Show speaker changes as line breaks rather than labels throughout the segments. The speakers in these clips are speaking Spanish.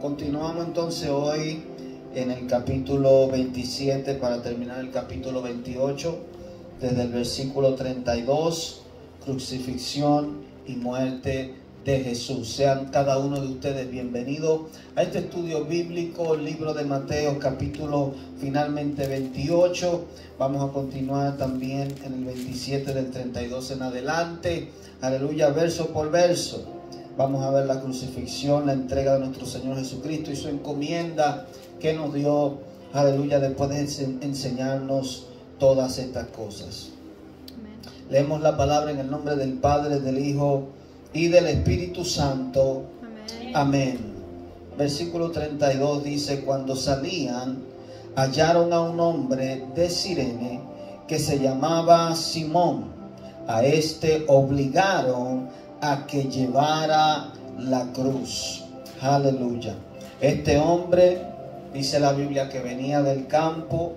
Continuamos entonces hoy en el capítulo 27 para terminar el capítulo 28, desde el versículo 32, crucifixión y muerte de Jesús. Sean cada uno de ustedes bienvenidos a este estudio bíblico, el libro de Mateo, capítulo finalmente 28. Vamos a continuar también en el 27 del 32 en adelante. Aleluya, verso por verso. Vamos a ver la crucifixión, la entrega de nuestro Señor Jesucristo y su encomienda que nos dio, aleluya, después de enseñarnos todas estas cosas. Amén. Leemos la palabra en el nombre del Padre, del Hijo y del Espíritu Santo. Amén. Amén. Versículo 32 dice: cuando salían, hallaron a un hombre de Cirene que se llamaba Simón. A este obligaron a que llevara la cruz. Aleluya. Este hombre, dice la Biblia, que venía del campo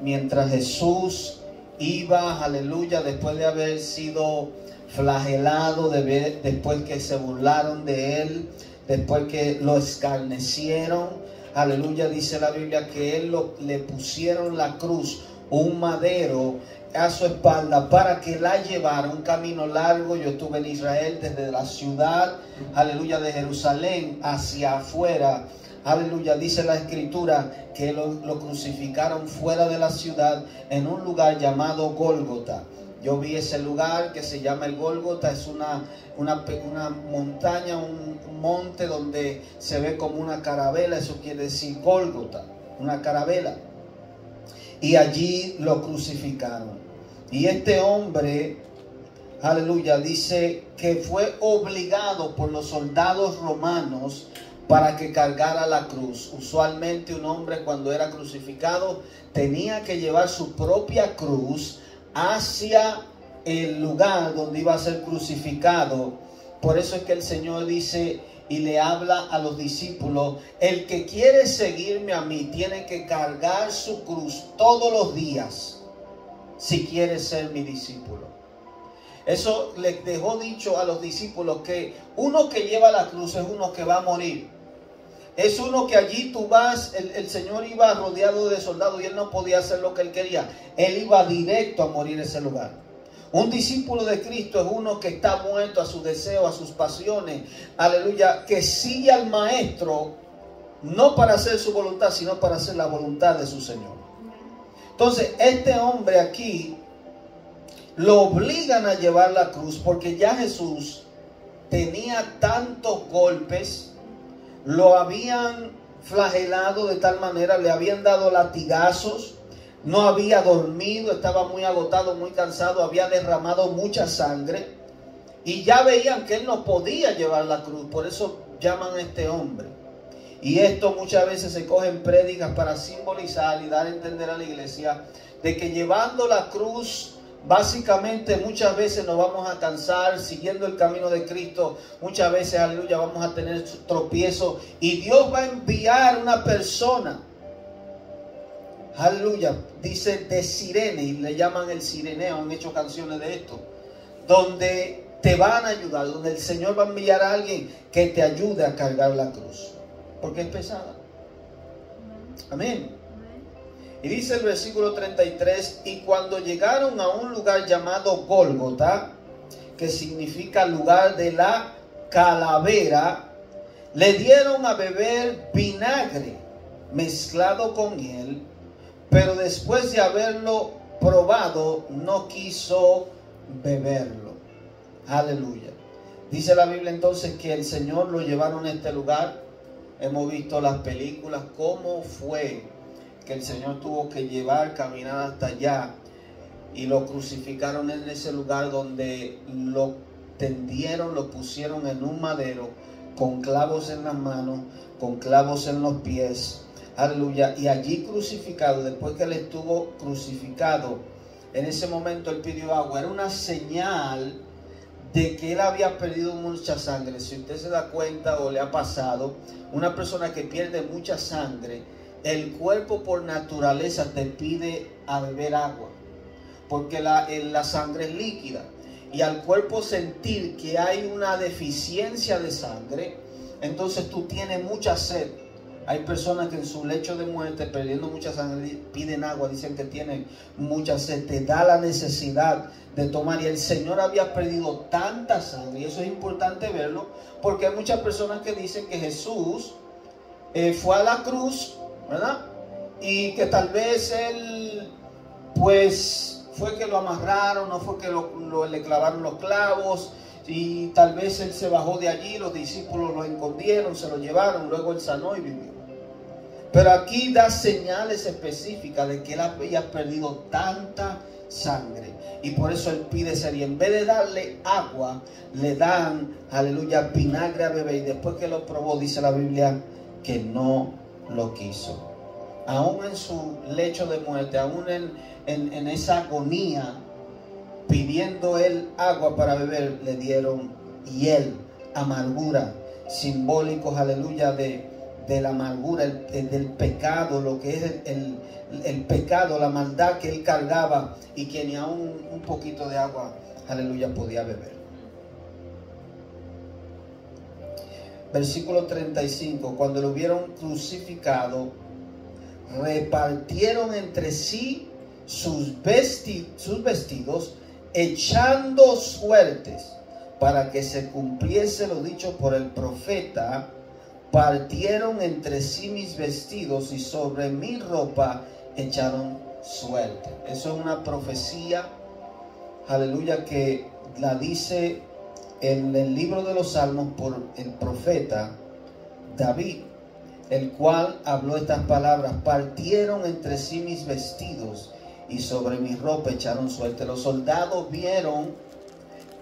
mientras Jesús iba, aleluya, después de haber sido flagelado, después que se burlaron de él, después que lo escarnecieron, aleluya, dice la Biblia que le pusieron la cruz, un madero a su espalda para que la llevara un camino largo. Yo estuve en Israel desde la ciudad, aleluya, de Jerusalén hacia afuera. Aleluya, dice la escritura que lo crucificaron fuera de la ciudad en un lugar llamado Gólgota. Yo vi ese lugar que se llama el Gólgota, es una montaña, un monte donde se ve como una carabela, eso quiere decir Gólgota, una carabela. Y allí lo crucificaron. Y este hombre, aleluya, dice que fue obligado por los soldados romanos para que cargara la cruz. Usualmente un hombre cuando era crucificado tenía que llevar su propia cruz hacia el lugar donde iba a ser crucificado. Por eso es que el Señor dice y le habla a los discípulos: el que quiere seguirme a mí tiene que cargar su cruz todos los días si quiere ser mi discípulo. Eso les dejó dicho a los discípulos, que uno que lleva la cruz es uno que va a morir. Es uno que allí tú vas, el Señor iba rodeado de soldados y él no podía hacer lo que él quería. Él iba directo a morir en ese lugar. Un discípulo de Cristo es uno que está muerto a sus deseos, a sus pasiones. Aleluya, que sigue al Maestro no para hacer su voluntad, sino para hacer la voluntad de su Señor. Entonces, este hombre aquí lo obligan a llevar la cruz porque ya Jesús tenía tantos golpes, lo habían flagelado de tal manera, le habían dado latigazos, no había dormido, estaba muy agotado, muy cansado, había derramado mucha sangre y ya veían que él no podía llevar la cruz. Por eso llaman a este hombre. Y esto muchas veces se coge en prédicas para simbolizar y dar a entender a la iglesia de que llevando la cruz, básicamente muchas veces nos vamos a cansar siguiendo el camino de Cristo. Muchas veces, aleluya, vamos a tener tropiezos y Dios va a enviar una persona, aleluya, dice de Cirene, y le llaman el Cireneo, han hecho canciones de esto, donde te van a ayudar, donde el Señor va a enviar a alguien que te ayude a cargar la cruz, porque es pesada. Amén. Y dice el versículo 33: y cuando llegaron a un lugar llamado Gólgota, que significa lugar de la calavera, le dieron a beber vinagre mezclado con hiel, pero después de haberlo probado no quiso beberlo. Aleluya. Dice la Biblia entonces que el Señor lo llevaron a este lugar. Hemos visto las películas, cómo fue que el Señor tuvo que caminar hasta allá, y lo crucificaron en ese lugar donde lo tendieron, lo pusieron en un madero, con clavos en las manos, con clavos en los pies. Aleluya. Y allí crucificado, después que él estuvo crucificado, en ese momento él pidió agua. Era una señal de que él había perdido mucha sangre. Si usted se da cuenta o le ha pasado, una persona que pierde mucha sangre, el cuerpo por naturaleza te pide a beber agua, porque la sangre es líquida, y al cuerpo sentir que hay una deficiencia de sangre, entonces tú tienes mucha sed. Hay personas que en su lecho de muerte, perdiendo mucha sangre, piden agua, dicen que tienen mucha sed. Te da la necesidad de tomar. Y el Señor había perdido tanta sangre, y eso es importante verlo, porque hay muchas personas que dicen que Jesús fue a la cruz, ¿verdad? Y que tal vez Él, pues, fue que lo amarraron, no fue que le clavaron los clavos, y tal vez Él se bajó de allí, los discípulos lo escondieron, se lo llevaron, luego Él sanó y vivió. Pero aquí da señales específicas de que Él había perdido tanta sangre, y por eso Él pide ser, y en vez de darle agua, le dan, aleluya, vinagre a beber, y después que lo probó, dice la Biblia, que no lo quiso. Aún en su lecho de muerte, aún en esa agonía, pidiendo él agua para beber, le dieron hiel, amargura, simbólicos, aleluya, de la amargura, del pecado, lo que es el pecado, la maldad que él cargaba, y que ni aún un poquito de agua, aleluya, podía beber. Versículo 35, cuando lo hubieron crucificado, repartieron entre sí sus vestidos, echando suertes, para que se cumpliese lo dicho por el profeta: partieron entre sí mis vestidos, y sobre mi ropa echaron suerte. Eso es una profecía, aleluya, que la dice en el libro de los Salmos por el profeta David, el cual habló estas palabras: partieron entre sí mis vestidos, y sobre mi ropa echaron suerte. Los soldados vieron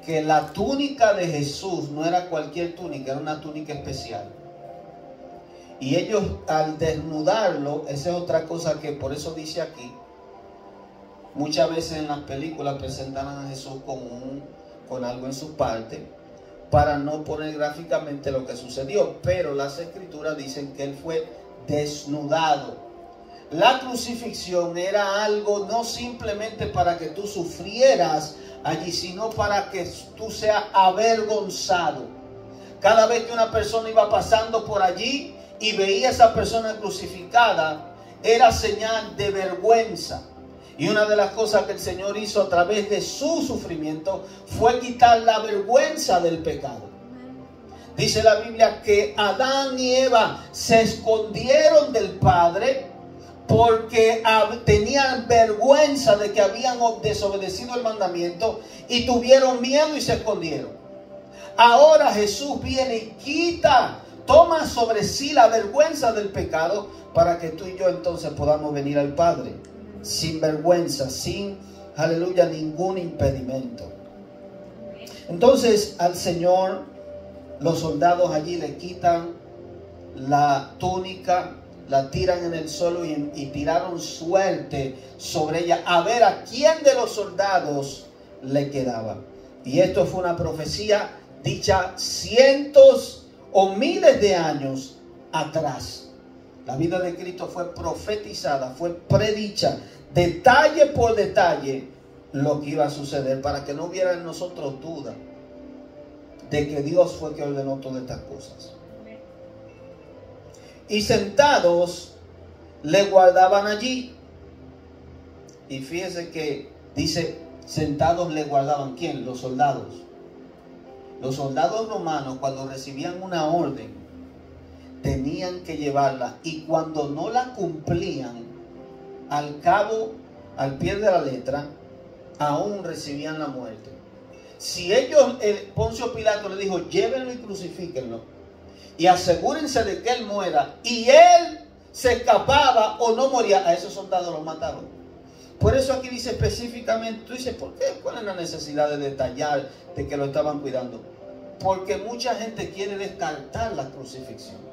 que la túnica de Jesús no era cualquier túnica, era una túnica especial. Y ellos, al desnudarlo, esa es otra cosa que por eso dice aquí, muchas veces en las películas presentan a Jesús con algo en su parte, para no poner gráficamente lo que sucedió, pero las escrituras dicen que él fue desnudado. La crucifixión era algo no simplemente para que tú sufrieras allí, sino para que tú seas avergonzado. Cada vez que una persona iba pasando por allí y veía a esa persona crucificada, era señal de vergüenza. Y una de las cosas que el Señor hizo a través de su sufrimiento fue quitar la vergüenza del pecado. Dice la Biblia que Adán y Eva se escondieron del Padre porque tenían vergüenza de que habían desobedecido el mandamiento, y tuvieron miedo y se escondieron. Ahora Jesús viene y toma sobre sí la vergüenza del pecado, para que tú y yo entonces podamos venir al Padre sin vergüenza, sin, aleluya, ningún impedimento. Entonces al Señor, los soldados allí le quitan la túnica, la tiran en el suelo y tiraron suerte sobre ella, a ver a quién de los soldados le quedaba. Y esto fue una profecía dicha cientos o miles de años atrás. La vida de Cristo fue profetizada, fue predicha, detalle por detalle, lo que iba a suceder, para que no hubiera en nosotros duda de que Dios fue que ordenó todas estas cosas. Y sentados le guardaban allí. Y fíjese que dice, sentados le guardaban. ¿Quién? Los soldados. Los soldados romanos, cuando recibían una orden, tenían que llevarla, y cuando no la cumplían, al cabo, al pie de la letra, aún recibían la muerte. Si ellos, Poncio Pilato le dijo, llévenlo y crucifíquenlo, y asegúrense de que él muera, y él se escapaba o no moría, a esos soldados los mataron. Por eso aquí dice específicamente, tú dices, ¿por qué? ¿Cuál es la necesidad de detallar de que lo estaban cuidando? Porque mucha gente quiere descartar la crucifixión.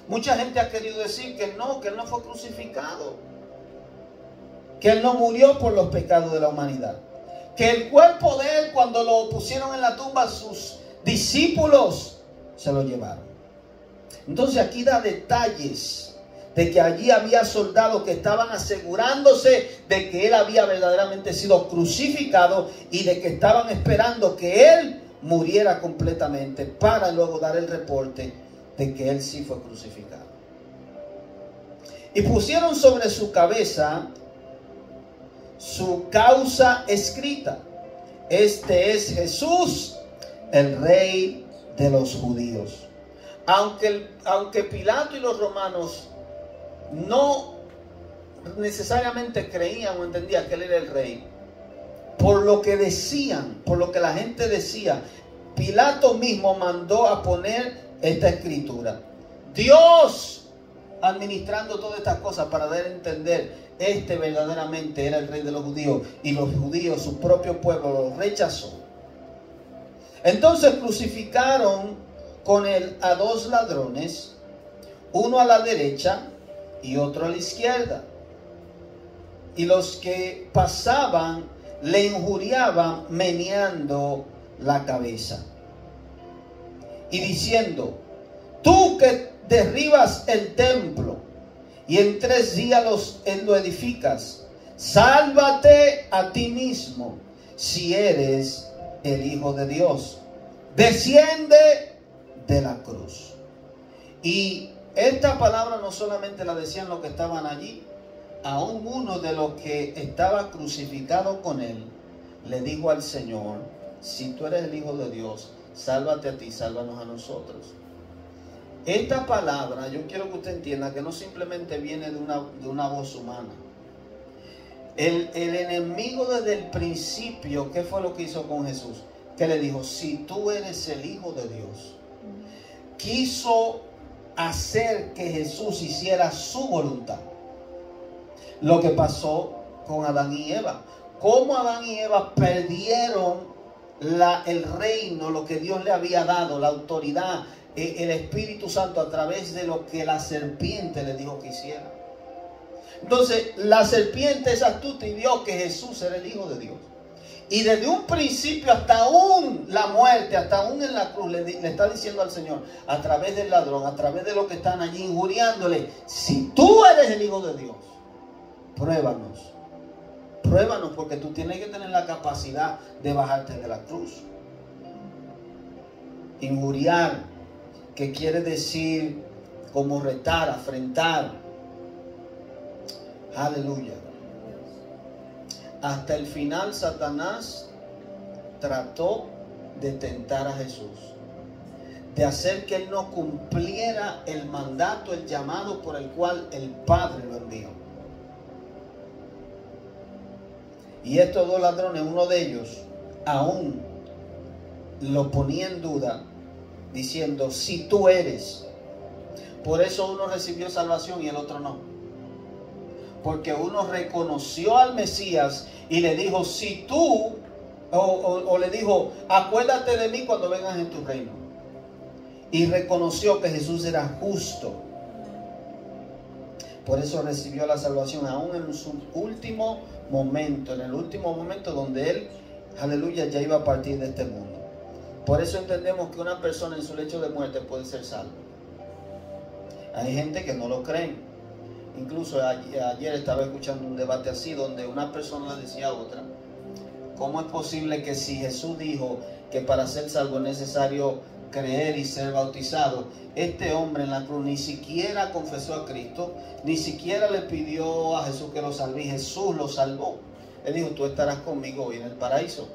Mucha gente ha querido decir que él no fue crucificado, que él no murió por los pecados de la humanidad, que el cuerpo de él, cuando lo pusieron en la tumba, sus discípulos se lo llevaron. Entonces aquí da detalles de que allí había soldados que estaban asegurándose de que él había verdaderamente sido crucificado, y de que estaban esperando que él muriera completamente, para luego dar el reporte de que él sí fue crucificado. Y pusieron sobre su cabeza su causa escrita: este es Jesús, el Rey de los judíos. Aunque Pilato y los romanos no necesariamente creían o entendían que él era el rey, por lo que decían, por lo que la gente decía, Pilato mismo mandó a poner esta escritura. Dios administrando todas estas cosas para dar a entender: este verdaderamente era el rey de los judíos, y los judíos, su propio pueblo, lo rechazó. Entonces crucificaron con él a dos ladrones, uno a la derecha y otro a la izquierda. Y los que pasaban le injuriaban meneando la cabeza y diciendo: tú que derribas el templo y en 3 días lo edificas, sálvate a ti mismo si eres el Hijo de Dios. Desciende de la cruz. Y esta palabra no solamente la decían los que estaban allí, aún uno de los que estaba crucificado con él le dijo al Señor: si tú eres el Hijo de Dios, sálvate a ti, sálvanos a nosotros. Esta palabra, yo quiero que usted entienda que no simplemente viene de una voz humana. El enemigo desde el principio, ¿qué fue lo que hizo con Jesús? Que le dijo: si tú eres el Hijo de Dios. Quiso hacer que Jesús hiciera su voluntad. Lo que pasó con Adán y Eva. Cómo Adán y Eva perdieron el reino, lo que Dios le había dado, la autoridad, el Espíritu Santo, a través de lo que la serpiente le dijo que hiciera. Entonces la serpiente es astuta y vio que Jesús era el Hijo de Dios. Y desde un principio hasta aún la muerte, hasta aún en la cruz, le está diciendo al Señor, a través del ladrón, a través de los que están allí injuriándole: si tú eres el Hijo de Dios, pruébanos. Pruébanos, porque tú tienes que tener la capacidad de bajarte de la cruz. Injuriar, que quiere decir como retar, afrentar. Aleluya. Hasta el final Satanás trató de tentar a Jesús, de hacer que él no cumpliera el mandato, el llamado por el cual el Padre lo envió. Y estos dos ladrones, uno de ellos aún lo ponía en duda, diciendo: si tú eres. Por eso uno recibió salvación y el otro no. Porque uno reconoció al Mesías y le dijo: si tú, o le dijo: acuérdate de mí cuando vengas en tu reino. Y reconoció que Jesús era justo. Por eso recibió la salvación aún en su último momento, en el último momento donde él, aleluya, ya iba a partir de este mundo. Por eso entendemos que una persona en su lecho de muerte puede ser salva. Hay gente que no lo cree. Incluso ayer estaba escuchando un debate así, donde una persona le decía a otra: ¿cómo es posible que si Jesús dijo que para ser salvo es necesario creer y ser bautizado, este hombre en la cruz ni siquiera confesó a Cristo, ni siquiera le pidió a Jesús que lo salve, y Jesús lo salvó? Él dijo: tú estarás conmigo hoy en el paraíso.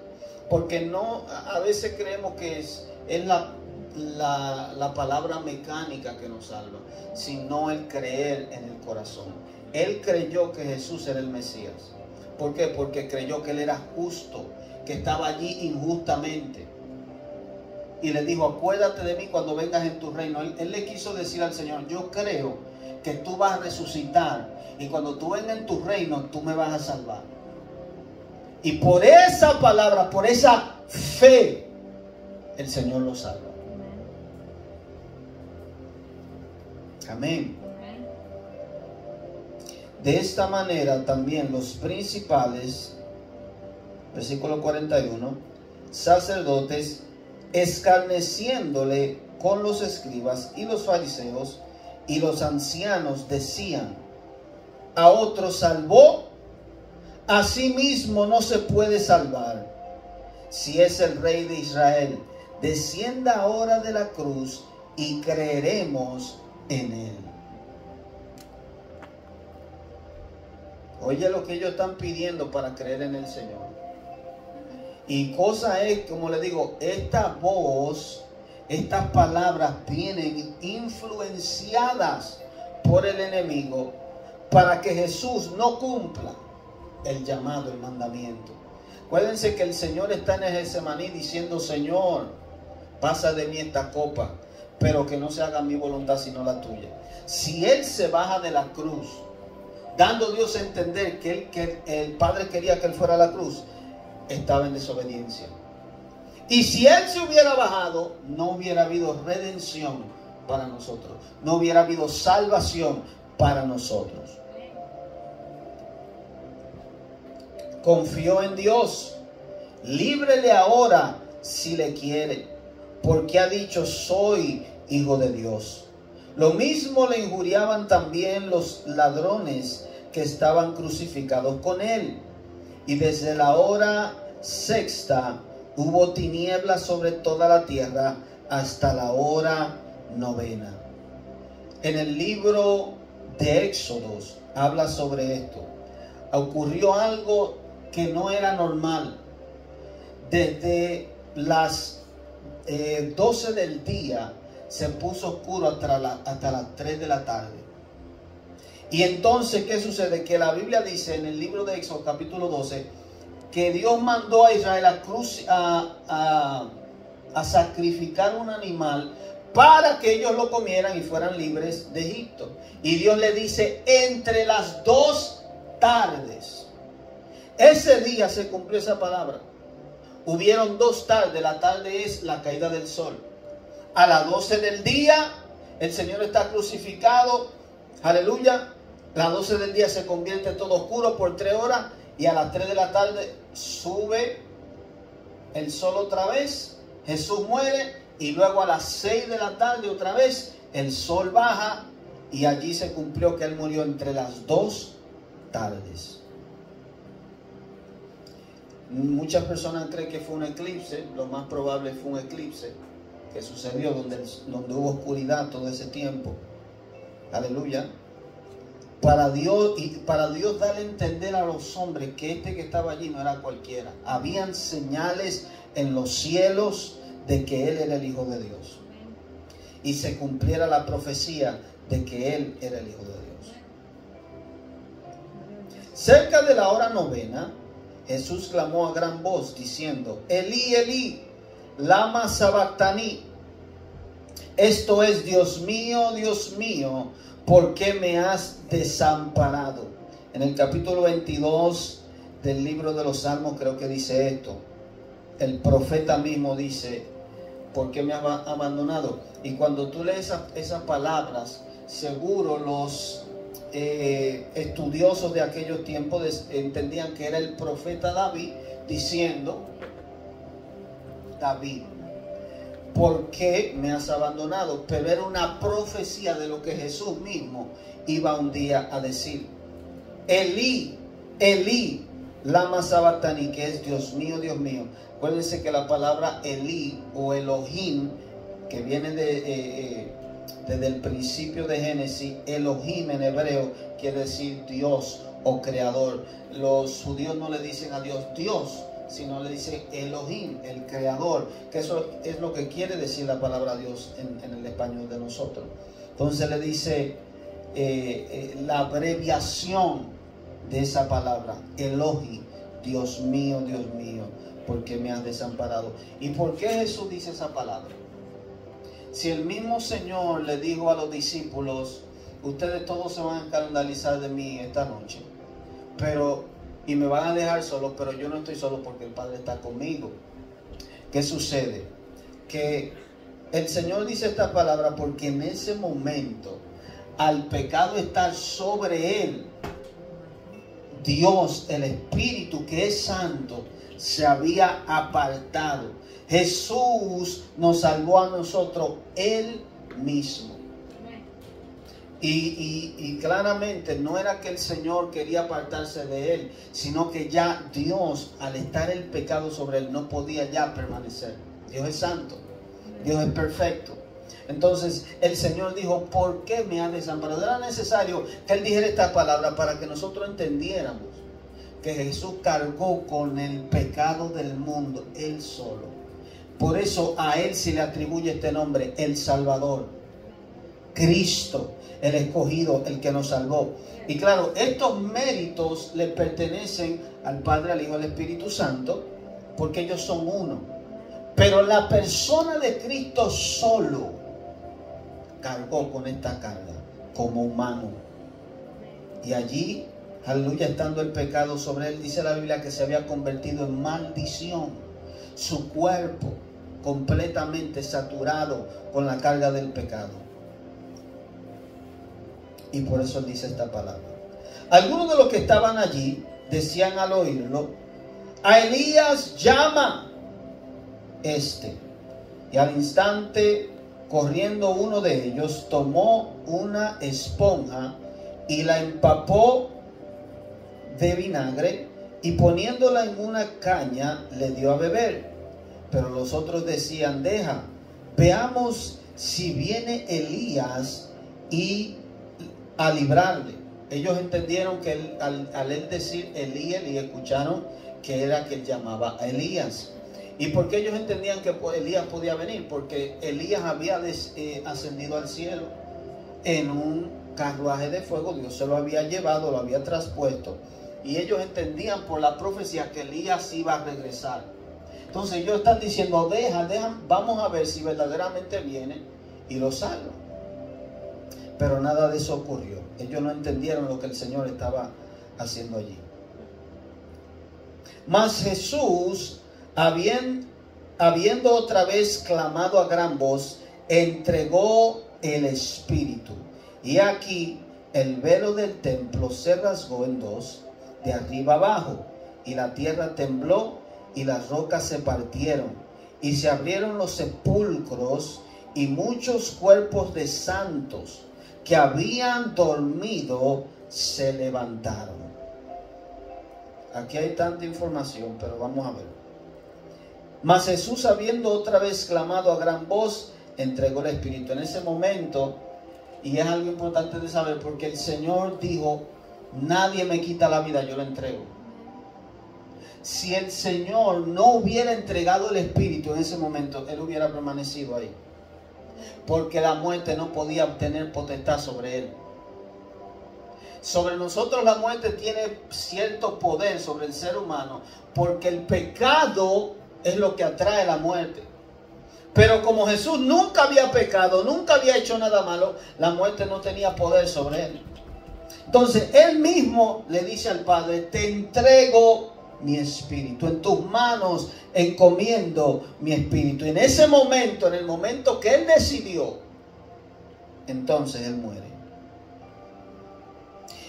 Porque no, a veces creemos que es la palabra mecánica que nos salva, sino el creer en el corazón. Él creyó que Jesús era el Mesías. ¿Por qué? Porque creyó que él era justo, que estaba allí injustamente. Y le dijo: acuérdate de mí cuando vengas en tu reino. Él le quiso decir al Señor: yo creo que tú vas a resucitar, y cuando tú vengas en tu reino, tú me vas a salvar. Y por esa palabra, por esa fe, el Señor lo salva. Amén. De esta manera también los principales, versículo 41, sacerdotes, escarneciéndole con los escribas y los fariseos y los ancianos, decían: a otro salvó, a sí mismo no se puede salvar. Si es el Rey de Israel, descienda ahora de la cruz y creeremos en Él. Oye lo que ellos están pidiendo para creer en el Señor. Y cosa es, como le digo, esta voz, estas palabras vienen influenciadas por el enemigo para que Jesús no cumpla el llamado, el mandamiento. Acuérdense que el Señor está en el Getsemaní diciendo: Señor, pasa de mí esta copa, pero que no se haga mi voluntad sino la tuya. Si Él se baja de la cruz, dando a Dios a entender que el Padre quería que Él fuera a la cruz, estaba en desobediencia. Y si Él se hubiera bajado, no hubiera habido redención para nosotros, no hubiera habido salvación para nosotros. Confió en Dios. Líbrele ahora si le quiere, porque ha dicho: soy hijo de Dios. Lo mismo le injuriaban también los ladrones que estaban crucificados con él. Y desde la hora sexta hubo tinieblas sobre toda la tierra hasta la hora novena. En el libro de Éxodos habla sobre esto. Ocurrió algo que no era normal. Desde las 12 del día se puso oscuro hasta las 3 de la tarde. Y entonces, ¿qué sucede? Que la Biblia dice en el libro de Éxodo capítulo 12 que Dios mandó a Israel a sacrificar un animal para que ellos lo comieran y fueran libres de Egipto. Y Dios le dice: entre las 2 tardes. Ese día se cumplió esa palabra. Hubieron 2 tardes. La tarde es la caída del sol. A las 12 del día el Señor está crucificado. Aleluya. A las 12 del día se convierte todo oscuro por 3 horas. Y a las 3 de la tarde sube el sol otra vez. Jesús muere. Y luego a las 6 de la tarde otra vez el sol baja. Y allí se cumplió que Él murió entre las 2 tardes. Muchas personas creen que fue un eclipse. Lo más probable fue un eclipse que sucedió donde hubo oscuridad todo ese tiempo. Aleluya. Para Dios darle a entender a los hombres que este que estaba allí no era cualquiera. Habían señales en los cielos de que Él era el Hijo de Dios. Y se cumpliera la profecía de que Él era el Hijo de Dios. Cerca de la hora novena, Jesús clamó a gran voz diciendo: Elí, Elí, lama sabactani. Esto es: Dios mío, ¿por qué me has desamparado? En el capítulo 22 del libro de los Salmos creo que dice esto. El profeta mismo dice: ¿por qué me has abandonado? Y cuando tú lees esas palabras, seguro los estudiosos de aquellos tiempos entendían que era el profeta David diciendo: David, ¿por qué me has abandonado? Pero era una profecía de lo que Jesús mismo iba un día a decir. Elí, Elí, lama sabactani, que es Dios mío. Acuérdense que la palabra Elí o Elohim, que viene desde el principio de Génesis, Elohim en hebreo quiere decir Dios o creador. Los judíos no le dicen a Dios Dios, sino le dicen Elohim, el creador, que eso es lo que quiere decir la palabra Dios en el español de nosotros. Entonces le dice la abreviación de esa palabra, Elohim, Dios mío, ¿por qué me has desamparado? ¿Y por qué Jesús dice esa palabra? Si el mismo Señor le dijo a los discípulos: ustedes todos se van a escandalizar de mí esta noche, y me van a dejar solo, pero yo no estoy solo porque el Padre está conmigo. ¿Qué sucede? Que el Señor dice esta palabra porque en ese momento, al pecado estar sobre él, Dios, el Espíritu que es santo, se había apartado. Jesús nos salvó a nosotros Él mismo. Y claramente no era que el Señor quería apartarse de él, sino que ya Dios, al estar el pecado sobre él, no podía ya permanecer. Dios es santo, Dios es perfecto. Entonces el Señor dijo, ¿por qué me ha desamparado? Era necesario que Él dijera esta palabra para que nosotros entendiéramos que Jesús cargó con el pecado del mundo, Él solo. Por eso a Él se le atribuye este nombre, el Salvador, Cristo, el escogido, el que nos salvó. Y claro, estos méritos le pertenecen al Padre, al Hijo y al Espíritu Santo, porque ellos son uno. Pero la persona de Cristo solo cargó con esta carga como humano. Y allí, aleluya, estando el pecado sobre él, dice la Biblia que se había convertido en maldición. Su cuerpo completamente saturado con la carga del pecado. Y por eso él dice esta palabra. Algunos de los que estaban allí decían al oírlo, a Elías llama este. Y al instante, corriendo uno de ellos, tomó una esponja y la empapó de vinagre y poniéndola en una caña le dio a beber. Pero los otros decían, deja, veamos si viene Elías y a librarle. Ellos entendieron que al él decir Elías, y escucharon que era que él llamaba a Elías. ¿Y por qué ellos entendían que Elías podía venir? Porque Elías había ascendido al cielo en un carruaje de fuego. Dios se lo había llevado, lo había traspuesto. Y ellos entendían por la profecía que Elías iba a regresar. Entonces ellos están diciendo, deja, vamos a ver si verdaderamente viene y lo salva. Pero nada de eso ocurrió. Ellos no entendieron lo que el Señor estaba haciendo allí. Mas Jesús, habiendo otra vez clamado a gran voz, entregó el Espíritu. Y aquí el velo del templo se rasgó en dos, de arriba abajo, y la tierra tembló, y las rocas se partieron, y se abrieron los sepulcros, y muchos cuerpos de santos que habían dormido se levantaron. Aquí hay tanta información, pero vamos a ver. Mas Jesús, habiendo otra vez clamado a gran voz, entregó el Espíritu. En ese momento, y es algo importante de saber, porque el Señor dijo, nadie me quita la vida, yo la entrego. Si el Señor no hubiera entregado el Espíritu en ese momento, Él hubiera permanecido ahí. Porque la muerte no podía obtener potestad sobre Él. Sobre nosotros la muerte tiene cierto poder sobre el ser humano, porque el pecado es lo que atrae la muerte. Pero como Jesús nunca había pecado, nunca había hecho nada malo, la muerte no tenía poder sobre Él. Entonces Él mismo le dice al Padre, te entrego mi espíritu, en tus manos encomiendo mi espíritu. En ese momento, en el momento que Él decidió, entonces Él muere.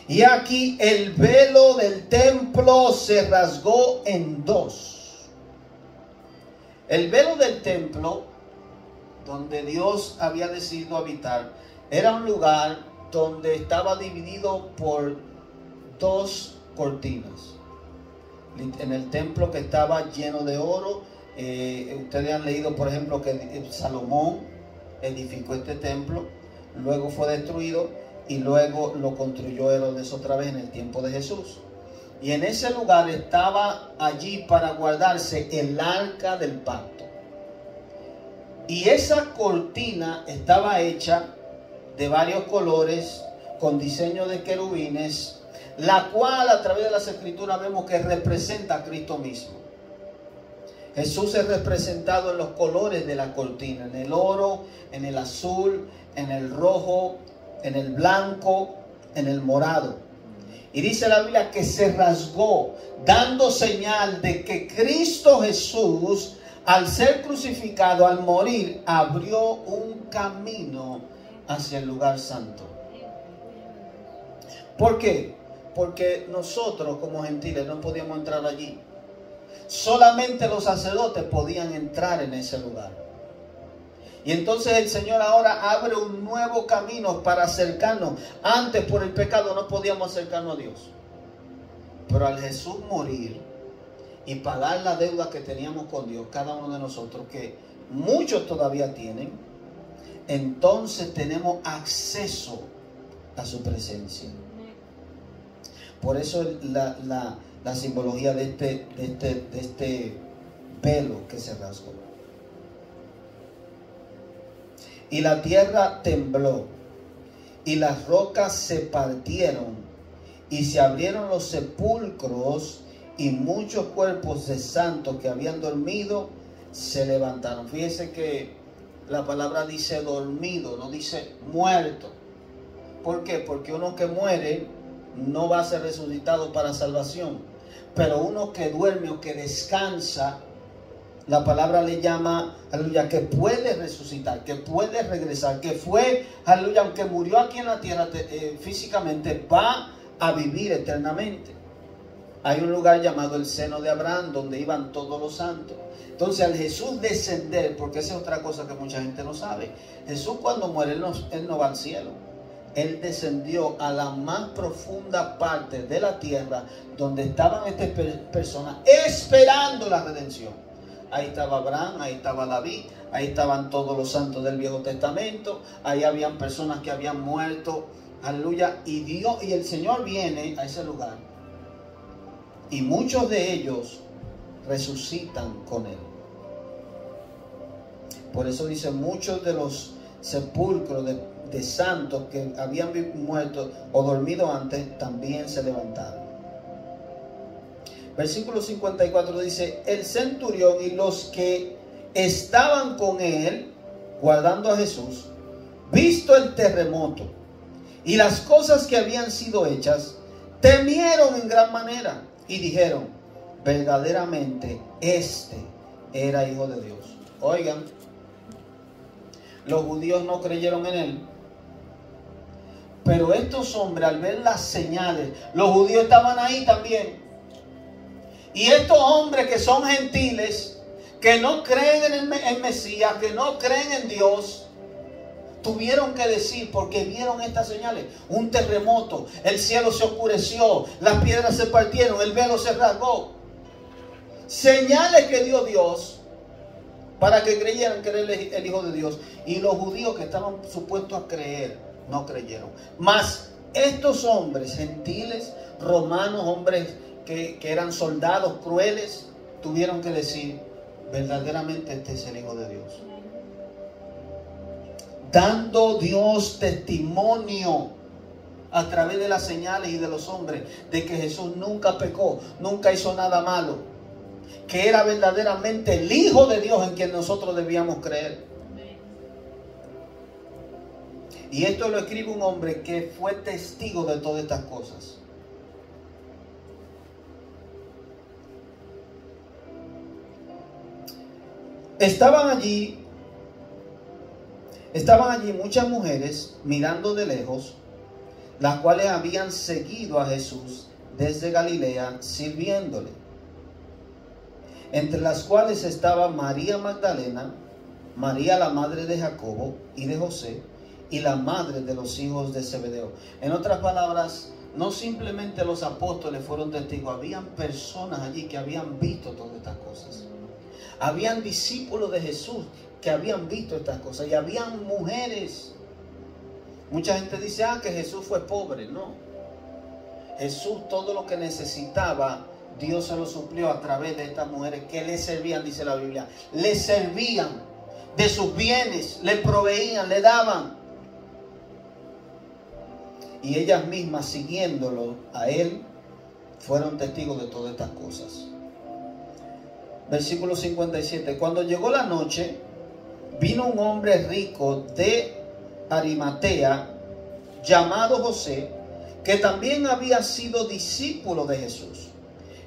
Y aquí el velo del templo se rasgó en dos. El velo del templo, donde Dios había decidido habitar, era un lugar donde estaba dividido por dos cortinas. En el templo que estaba lleno de oro, ustedes han leído por ejemplo que Salomón edificó este templo, luego fue destruido y luego lo construyó Herodes otra vez en el tiempo de Jesús. Y en ese lugar estaba allí para guardarse el arca del pacto. Y esa cortina estaba hecha de varios colores, con diseño de querubines, la cual a través de las escrituras vemos que representa a Cristo mismo. Jesús es representado en los colores de la cortina, en el oro, en el azul, en el rojo, en el blanco, en el morado. Y dice la Biblia que se rasgó, dando señal de que Cristo Jesús, al ser crucificado, al morir, abrió un camino hacia el lugar santo. ¿Por qué? Porque nosotros como gentiles no podíamos entrar allí. Solamente los sacerdotes podían entrar en ese lugar. Y entonces el Señor ahora abre un nuevo camino para acercarnos. Antes por el pecado no podíamos acercarnos a Dios. Pero al Jesús morir y pagar la deuda que teníamos con Dios, cada uno de nosotros, que muchos todavía tienen, entonces tenemos acceso a su presencia. Por eso la simbología de este velo que se rasgó. Y la tierra tembló, y las rocas se partieron, y se abrieron los sepulcros, y muchos cuerpos de santos que habían dormido se levantaron. Fíjese que la palabra dice dormido, no dice muerto. ¿Por qué? Porque uno que muere no va a ser resucitado para salvación. Pero uno que duerme o que descansa, la palabra le llama, aleluya, que puede resucitar, que puede regresar, que fue, aleluya, aunque murió aquí en la tierra físicamente, va a vivir eternamente. Hay un lugar llamado el seno de Abraham, donde iban todos los santos. Entonces, al Jesús descender, porque esa es otra cosa que mucha gente no sabe, Jesús cuando muere, él no va al cielo. Él descendió a la más profunda parte de la tierra, donde estaban estas personas esperando la redención. Ahí estaba Abraham, ahí estaba David, ahí estaban todos los santos del Viejo Testamento, ahí habían personas que habían muerto, aleluya, y Dios y el Señor viene a ese lugar, y muchos de ellos resucitan con Él. Por eso dice, muchos de los sepulcros de santos que habían muerto o dormido antes, también se levantaron. Versículo 54 dice, el centurión y los que estaban con él, guardando a Jesús, visto el terremoto y las cosas que habían sido hechas, temieron en gran manera y dijeron, verdaderamente este era Hijo de Dios. Oigan, los judíos no creyeron en él, pero estos hombres, al ver las señales, los judíos estaban ahí también. Y estos hombres que son gentiles, que no creen en el Mesías, que no creen en Dios, tuvieron que decir, porque vieron estas señales, un terremoto, el cielo se oscureció, las piedras se partieron, el velo se rasgó. Señales que dio Dios para que creyeran que era el Hijo de Dios. Y los judíos que estaban supuestos a creer, no creyeron. Mas estos hombres gentiles, romanos, hombres que eran soldados crueles, tuvieron que decir, verdaderamente este es el Hijo de Dios. Dando Dios testimonio a través de las señales y de los hombres de que Jesús nunca pecó, nunca hizo nada malo, que era verdaderamente el Hijo de Dios en quien nosotros debíamos creer. Y esto lo escribe un hombre que fue testigo de todas estas cosas. Estaban allí muchas mujeres mirando de lejos, las cuales habían seguido a Jesús desde Galilea sirviéndole, entre las cuales estaba María Magdalena, María la madre de Jacobo y de José, y la madre de los hijos de Zebedeo. En otras palabras, no simplemente los apóstoles fueron testigos, habían personas allí que habían visto todas estas cosas. Habían discípulos de Jesús que habían visto estas cosas, y habían mujeres. Mucha gente dice, que Jesús fue pobre. No, Jesús todo lo que necesitaba, Dios se lo suplió a través de estas mujeres que le servían, dice la Biblia. Le servían de sus bienes, le proveían, le daban. Y ellas mismas, siguiéndolo a él, fueron testigos de todas estas cosas. Versículo 57. Cuando llegó la noche, vino un hombre rico de Arimatea, llamado José, que también había sido discípulo de Jesús.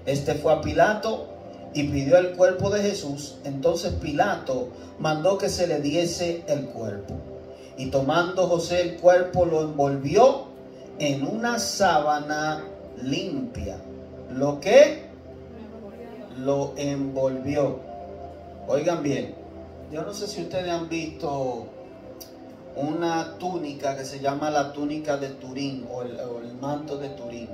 Este fue a Pilato y pidió el cuerpo de Jesús. Entonces Pilato mandó que se le diese el cuerpo. Y tomando José el cuerpo, lo envolvió en una sábana limpia. ¿Lo qué? Lo envolvió. Oigan bien, yo no sé si ustedes han visto una túnica que se llama la túnica de Turín o el manto de Turín,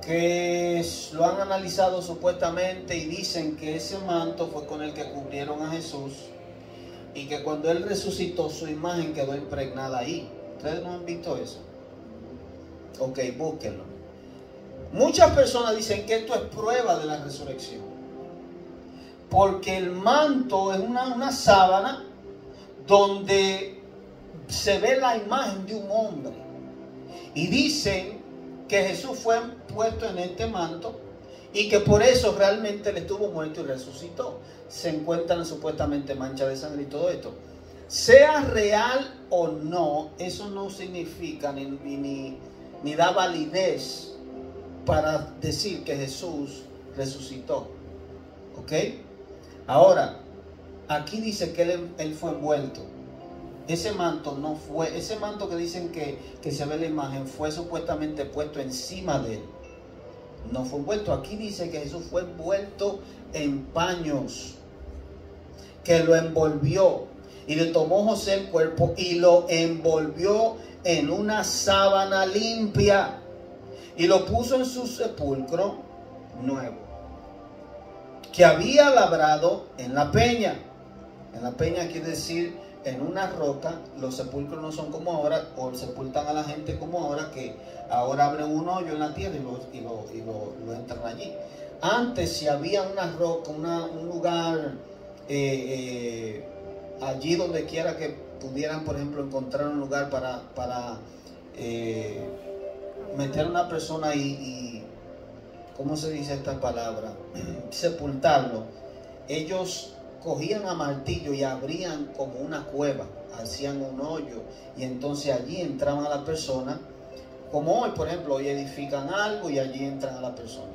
que lo han analizado supuestamente y dicen que ese manto fue con el que cubrieron a Jesús y que cuando Él resucitó su imagen quedó impregnada ahí. ¿Ustedes no han visto eso? Ok, búsquenlo. Muchas personas dicen que esto es prueba de la resurrección, porque el manto es una sábana donde se ve la imagen de un hombre, y dicen que Jesús fue puesto en este manto y que por eso realmente Él estuvo muerto y resucitó. Se encuentran supuestamente manchas de sangre y todo esto. Sea real o no, eso no significa ni da validez para decir que Jesús resucitó. ¿Ok? Ahora, aquí dice que él fue envuelto. Ese manto no fue, ese manto que dicen que se ve la imagen, fue supuestamente puesto encima de él. No fue envuelto. Aquí dice que Jesús fue envuelto en paños, que lo envolvió, y le tomó José el cuerpo y lo envolvió en una sábana limpia y lo puso en su sepulcro nuevo, que había labrado en la peña. En la peña quiere decir en una roca. Los sepulcros no son como ahora, o sepultan a la gente como ahora, que ahora abren un hoyo en la tierra y lo entran allí. Antes, si había una roca, un lugar allí donde quiera que pudieran, por ejemplo, encontrar un lugar para meter a una persona y ¿cómo se dice esta palabra? Sepultarlo. Ellos cogían a martillo y abrían como una cueva, hacían un hoyo, y entonces allí entraban a la persona, como hoy, por ejemplo, hoy edifican algo y allí entran a la persona.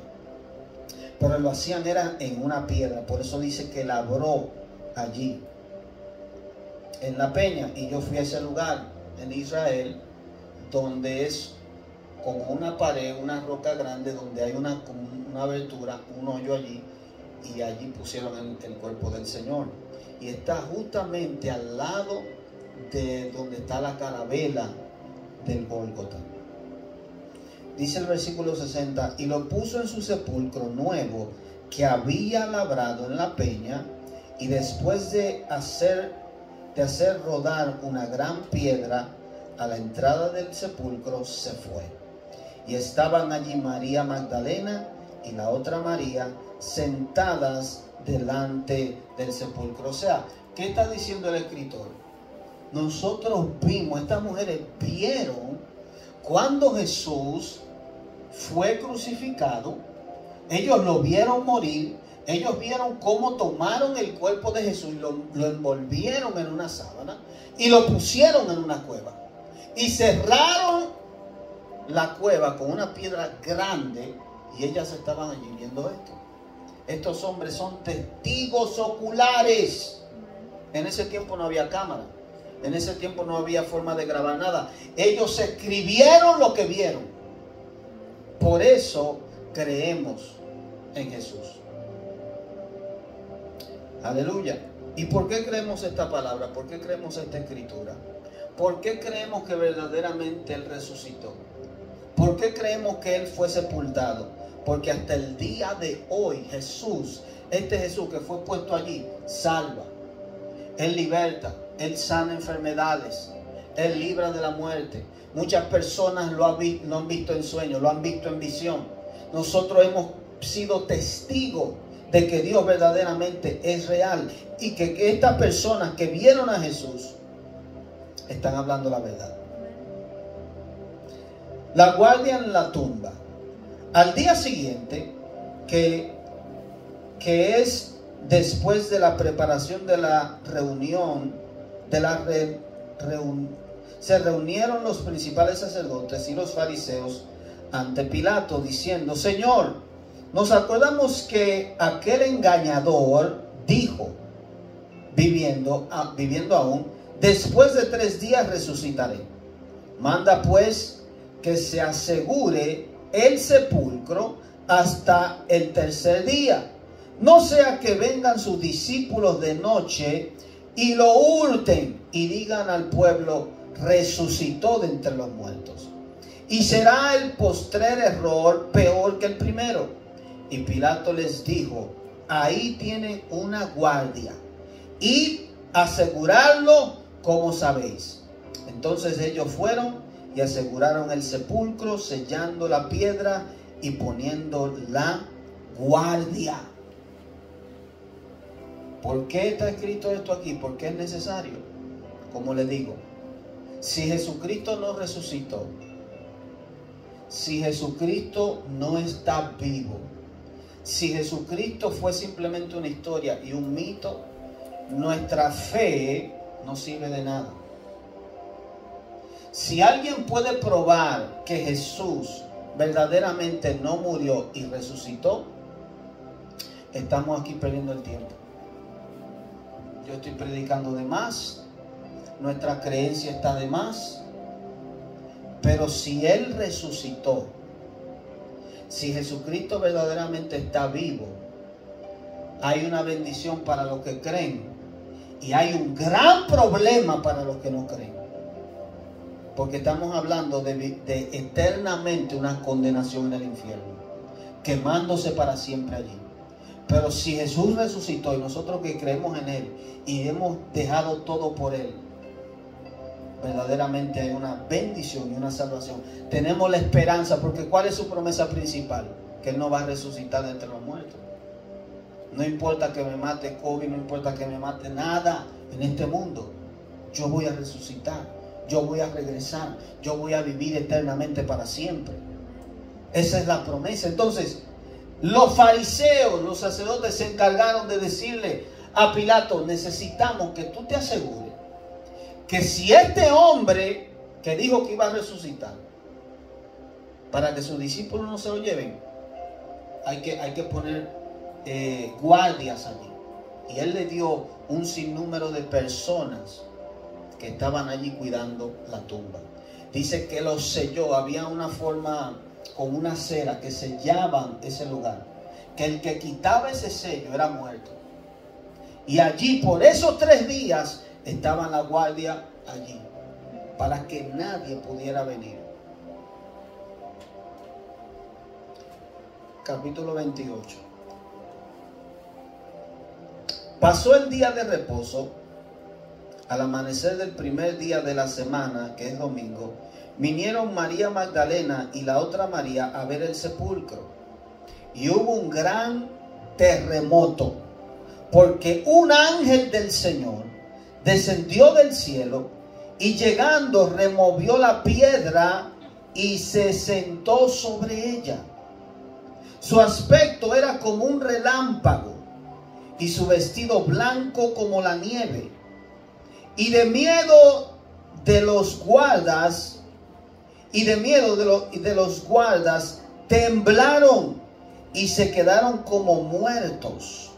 Pero lo hacían era en una piedra, por eso dice que labró allí, en la peña. Y yo fui a ese lugar en Israel, donde es como una pared, una roca grande, donde hay una abertura, un hoyo allí, y allí pusieron el cuerpo del Señor. Y está justamente al lado de donde está la carabela del Gólgota. Dice el versículo 60, y lo puso en su sepulcro nuevo que había labrado en la peña, y después de hacer rodar una gran piedra a la entrada del sepulcro, se fue. Y estaban allí María Magdalena y la otra María sentadas delante del sepulcro. O sea, ¿qué está diciendo el escritor? Nosotros vimos, estas mujeres vieron cuando Jesús fue crucificado. Ellos lo vieron morir. Ellos vieron cómo tomaron el cuerpo de Jesús y lo envolvieron en una sábana y lo pusieron en una cueva. Y cerraron la cueva con una piedra grande, y ellas estaban allí viendo esto. Estos hombres son testigos oculares. En ese tiempo no había cámara. En ese tiempo no había forma de grabar nada. Ellos escribieron lo que vieron. Por eso creemos en Jesús. Aleluya. ¿Y por qué creemos esta palabra? ¿Por qué creemos esta escritura? ¿Por qué creemos que verdaderamente Él resucitó? ¿Por qué creemos que Él fue sepultado? Porque hasta el día de hoy Jesús, este Jesús que fue puesto allí, salva. Él liberta, Él sana enfermedades, Él libra de la muerte. Muchas personas lo han visto en sueños, lo han visto en visión. Nosotros hemos sido testigos de que Dios verdaderamente es real, y que estas personas que vieron a Jesús están hablando la verdad. La guardia en la tumba. Al día siguiente, que es después de la preparación de la reunión, se reunieron los principales sacerdotes y los fariseos ante Pilato, diciendo: Señor, nos acordamos que aquel engañador dijo, viviendo aún, después de 3 días resucitaré. Manda pues que se asegure el sepulcro hasta el 3er día, no sea que vengan sus discípulos de noche y lo hurten y digan al pueblo: resucitó de entre los muertos. Y será el postrer error peor que el primero. Y Pilato les dijo: ahí tienen una guardia, id asegurarlo como sabéis. Entonces ellos fueron y aseguraron el sepulcro, sellando la piedra y poniendo la guardia. ¿Por qué está escrito esto aquí? Porque es necesario. Como les digo, si Jesucristo no resucitó, si Jesucristo no está vivo, si Jesucristo fue simplemente una historia y un mito, nuestra fe no sirve de nada. Si alguien puede probar que Jesús verdaderamente no murió y resucitó, estamos aquí perdiendo el tiempo. Yo estoy predicando de más, nuestra creencia está de más, pero si Él resucitó, si Jesucristo verdaderamente está vivo, hay una bendición para los que creen y hay un gran problema para los que no creen. Porque estamos hablando de eternamente una condenación en el infierno, quemándose para siempre allí. Pero si Jesús resucitó y nosotros que creemos en Él y hemos dejado todo por Él, verdaderamente hay una bendición y una salvación. Tenemos la esperanza, porque ¿cuál es su promesa principal? Que Él no va a resucitar de entre los muertos. No importa que me mate COVID, no importa que me mate nada en este mundo, yo voy a resucitar. Yo voy a regresar, yo voy a vivir eternamente para siempre. Esa es la promesa. Entonces, los fariseos, los sacerdotes se encargaron de decirle a Pilato: necesitamos que tú te asegures que si este hombre que dijo que iba a resucitar, para que sus discípulos no se lo lleven, hay que poner guardias allí. Y él le dio un sinnúmero de personas que estaban allí cuidando la tumba. Dice que los selló. Había una forma con una cera que sellaban ese lugar, que el que quitaba ese sello era muerto. Y allí por esos 3 días estaba la guardia allí, para que nadie pudiera venir. Capítulo 28. Pasó el día de reposo. Al amanecer del primer día de la semana, que es domingo, vinieron María Magdalena y la otra María a ver el sepulcro. Y hubo un gran terremoto, porque un ángel del Señor descendió del cielo y llegando removió la piedra y se sentó sobre ella. Su aspecto era como un relámpago y su vestido blanco como la nieve. Y de miedo de los guardas, temblaron y se quedaron como muertos.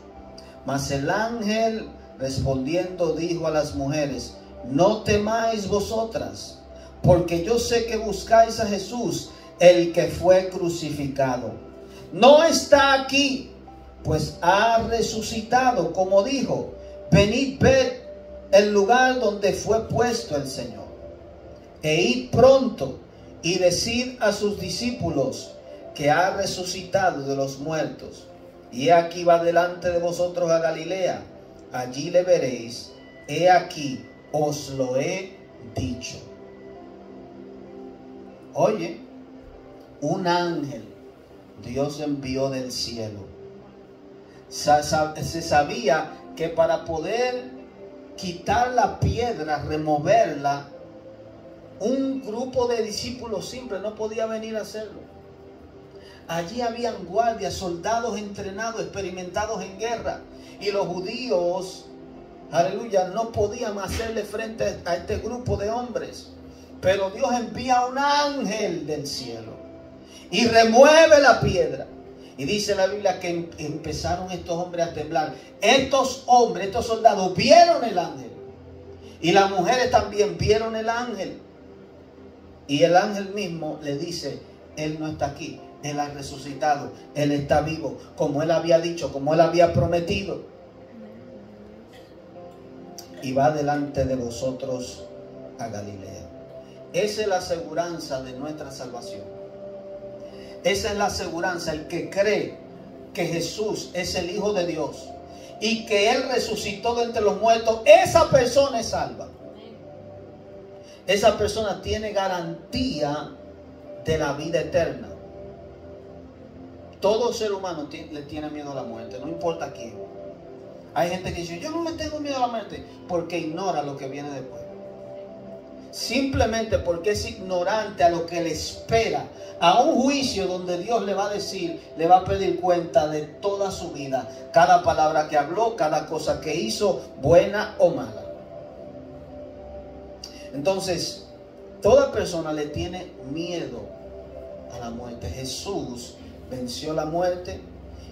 Mas el ángel respondiendo dijo a las mujeres: no temáis vosotras, porque yo sé que buscáis a Jesús, el que fue crucificado. No está aquí, pues ha resucitado, como dijo. Venid, ved el lugar donde fue puesto el Señor. E id pronto y decid a sus discípulos que ha resucitado de los muertos. Y he aquí va delante de vosotros a Galilea. Allí le veréis. He aquí, os lo he dicho. Oye, un ángel Dios envió del cielo. Se sabía que para poder quitar la piedra, removerla, un grupo de discípulos simples no podía venir a hacerlo. Allí habían guardias, soldados entrenados, experimentados en guerra, y los judíos, aleluya, no podían hacerle frente a este grupo de hombres. Pero Dios envía un ángel del cielo y remueve la piedra. Y dice la Biblia que empezaron estos hombres a temblar. Estos hombres, estos soldados vieron el ángel. Y las mujeres también vieron el ángel. Y el ángel mismo le dice: Él no está aquí, Él ha resucitado, Él está vivo, como Él había dicho, como Él había prometido. Y va delante de vosotros a Galilea. Esa es la aseguranza de nuestra salvación. Esa es la aseguranza. El que cree que Jesús es el Hijo de Dios y que Él resucitó de entre los muertos, esa persona es salva. Esa persona tiene garantía de la vida eterna. Todo ser humano le tiene miedo a la muerte, no importa quién. Hay gente que dice, yo no le tengo miedo a la muerte, porque ignora lo que viene después. Simplemente porque es ignorante a lo que le espera, a un juicio donde Dios le va a decir, le va a pedir cuenta de toda su vida, cada palabra que habló, cada cosa que hizo, buena o mala. Entonces, toda persona le tiene miedo a la muerte. Jesús venció la muerte,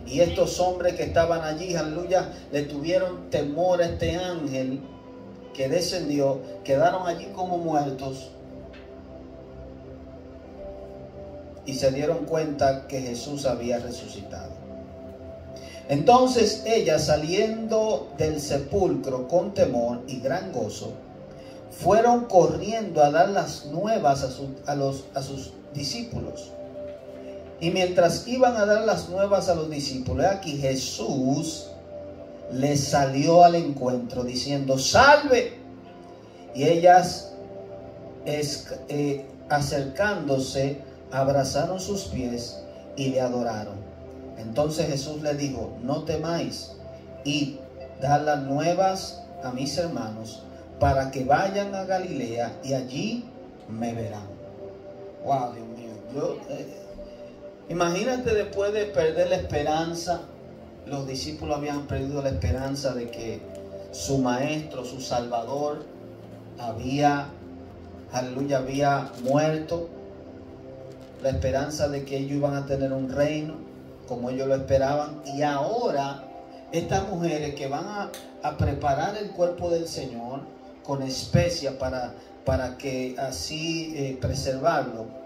y estos hombres que estaban allí, aleluya, le tuvieron temor a este ángel que descendió, quedaron allí como muertos y se dieron cuenta que Jesús había resucitado. Entonces ellas, saliendo del sepulcro con temor y gran gozo, fueron corriendo a dar las nuevas a sus discípulos. Y mientras iban a dar las nuevas a los discípulos, aquí Jesús les salió al encuentro diciendo, salve. Y ellas acercándose, abrazaron sus pies y le adoraron. Entonces Jesús les dijo, no temáis, id, dad las nuevas a mis hermanos, para que vayan a Galilea y allí me verán. Wow, Dios mío. Imagínate, después de perder la esperanza, los discípulos habían perdido la esperanza de que su maestro, su salvador, había muerto. La esperanza de que ellos iban a tener un reino como ellos lo esperaban. Y ahora estas mujeres que van a preparar el cuerpo del Señor con especias para que así preservarlo.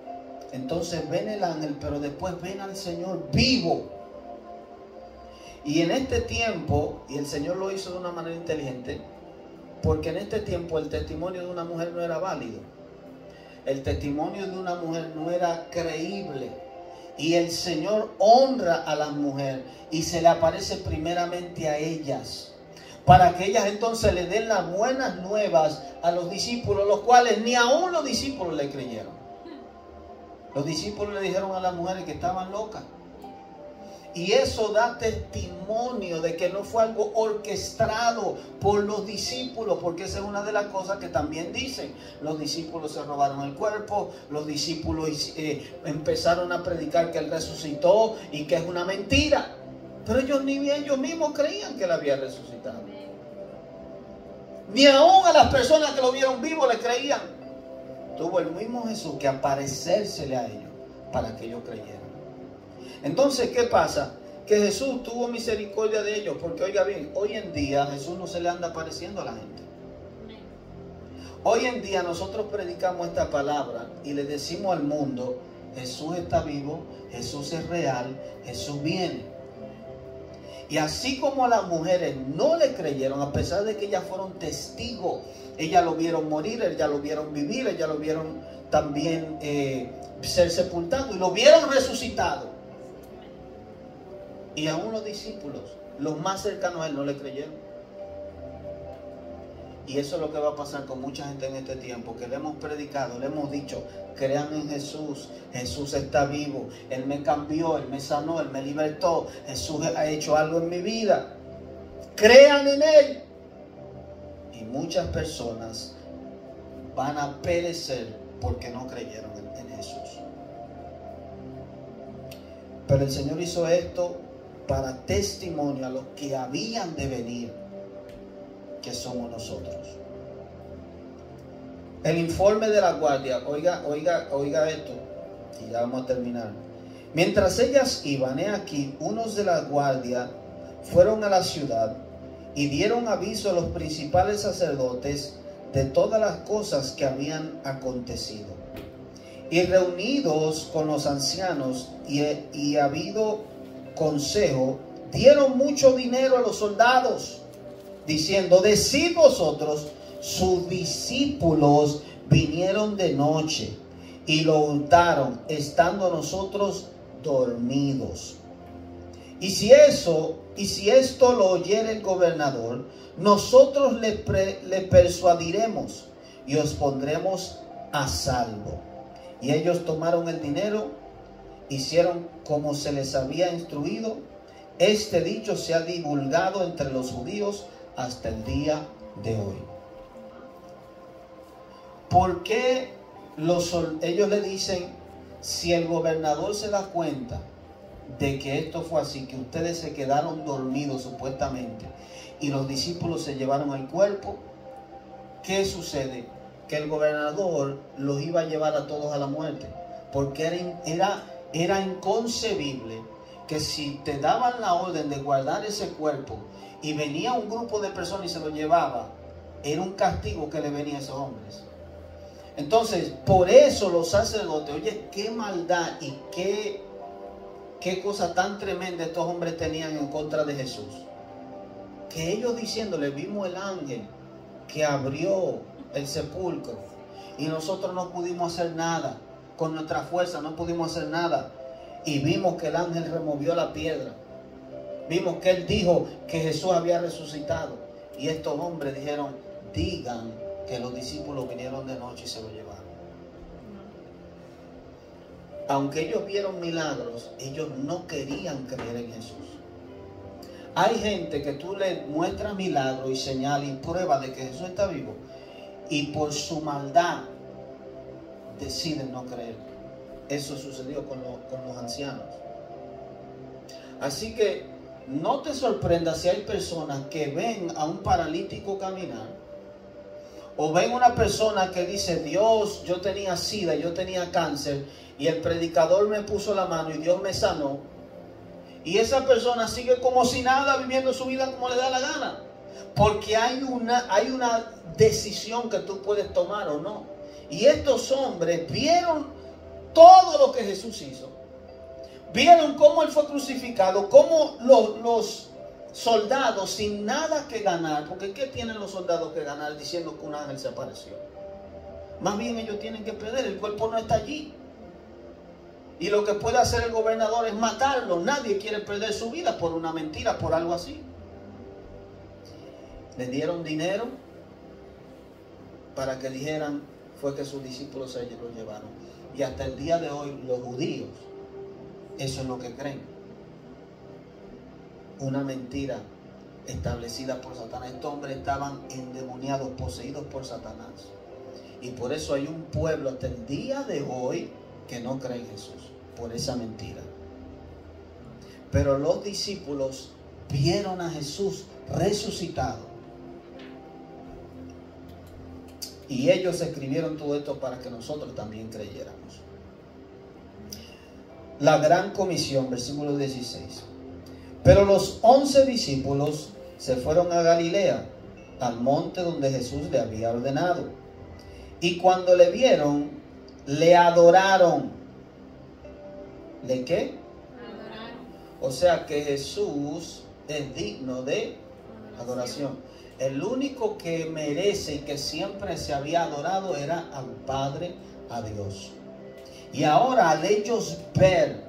Entonces ven el ángel, pero después ven al Señor vivo. Y en este tiempo, y el Señor lo hizo de una manera inteligente, porque en este tiempo el testimonio de una mujer no era válido. El testimonio de una mujer no era creíble. Y el Señor honra a las mujeres y se le aparece primeramente a ellas, para que ellas entonces le den las buenas nuevas a los discípulos, los cuales ni aún los discípulos le creyeron. Los discípulos le dijeron a las mujeres que estaban locas. Y eso da testimonio de que no fue algo orquestado por los discípulos, porque esa es una de las cosas que también dicen. Los discípulos se robaron el cuerpo, los discípulos empezaron a predicar que Él resucitó y que es una mentira. Pero ellos mismos creían que Él había resucitado. Ni aún a las personas que lo vieron vivo le creían. Tuvo el mismo Jesús que aparecérsele a ellos para que ellos creyeran. Entonces, ¿qué pasa? Que Jesús tuvo misericordia de ellos, porque oiga bien, hoy en día Jesús no se le anda apareciendo a la gente. Hoy en día nosotros predicamos esta palabra y le decimos al mundo, Jesús está vivo, Jesús es real, Jesús viene. Y así como las mujeres no le creyeron, a pesar de que ellas fueron testigos, ellas lo vieron morir, ellas lo vieron vivir, ellas lo vieron también ser sepultado y lo vieron resucitado. Y aún los discípulos, los más cercanos a Él, no le creyeron. Y eso es lo que va a pasar con mucha gente en este tiempo, que le hemos predicado, le hemos dicho, crean en Jesús, Jesús está vivo, Él me cambió, Él me sanó, Él me libertó, Jesús ha hecho algo en mi vida, crean en Él. Y muchas personas van a perecer porque no creyeron en Jesús. Pero el Señor hizo esto para testimonio a los que habían de venir, que somos nosotros. El informe de la guardia, oiga esto, y ya vamos a terminar. Mientras ellas iban, he aquí, unos de la guardia fueron a la ciudad y dieron aviso a los principales sacerdotes de todas las cosas que habían acontecido. Y reunidos con los ancianos y habido consejo, dieron mucho dinero a los soldados, diciendo, decid vosotros, sus discípulos vinieron de noche y lo hurtaron, estando nosotros dormidos. Y si esto lo oyere el gobernador, nosotros le persuadiremos y os pondremos a salvo. Y ellos tomaron el dinero, hicieron como se les había instruido. Este dicho se ha divulgado entre los judíos hasta el día de hoy. ¿Por qué ellos le dicen, si el gobernador se da cuenta de que esto fue así, que ustedes se quedaron dormidos supuestamente y los discípulos se llevaron el cuerpo, ¿qué sucede? Que el gobernador los iba a llevar a todos a la muerte, porque era inconcebible que si te daban la orden de guardar ese cuerpo y venía un grupo de personas y se lo llevaba, era un castigo que le venía a esos hombres. Entonces, por eso los sacerdotes, oye, qué maldad y qué cosa tan tremenda estos hombres tenían en contra de Jesús. Que ellos diciéndole, vimos el ángel que abrió el sepulcro y nosotros no pudimos hacer nada. Con nuestra fuerza no pudimos hacer nada. Y vimos que el ángel removió la piedra. Vimos que él dijo que Jesús había resucitado. Y estos hombres dijeron, digan que los discípulos vinieron de noche y se lo llevaron. Aunque ellos vieron milagros, ellos no querían creer en Jesús. Hay gente que tú le muestras milagros y señales y pruebas de que Jesús está vivo, y por su maldad deciden no creer. Eso sucedió con los ancianos. Así que no te sorprendas si hay personas que ven a un paralítico caminar, o ven una persona que dice, Dios, yo tenía sida, yo tenía cáncer, y el predicador me puso la mano y Dios me sanó. Y esa persona sigue como si nada, viviendo su vida como le da la gana. Porque hay una decisión que tú puedes tomar o no. Y estos hombres vieron todo lo que Jesús hizo. Vieron cómo Él fue crucificado, cómo los soldados sin nada que ganar, porque ¿qué tienen los soldados que ganar diciendo que un ángel se apareció? Más bien ellos tienen que perder, el cuerpo no está allí. Y lo que puede hacer el gobernador es matarlo. Nadie quiere perder su vida por una mentira, por algo así. Le dieron dinero para que dijeran fue que sus discípulos se lo llevaron. Y hasta el día de hoy los judíos, eso es lo que creen. Una mentira establecida por Satanás. Estos hombres estaban endemoniados, poseídos por Satanás. Y por eso hay un pueblo hasta el día de hoy que no cree en Jesús, por esa mentira. Pero los discípulos vieron a Jesús resucitado. Y ellos escribieron todo esto para que nosotros también creyéramos. La gran comisión, versículo 16. Pero los 11 discípulos se fueron a Galilea, al monte donde Jesús le había ordenado. Y cuando le vieron, le adoraron. ¿Le qué? Adoraron. O sea que Jesús es digno de adoración. El único que merece y que siempre se había adorado era al Padre, a Dios. Y ahora al ellos ver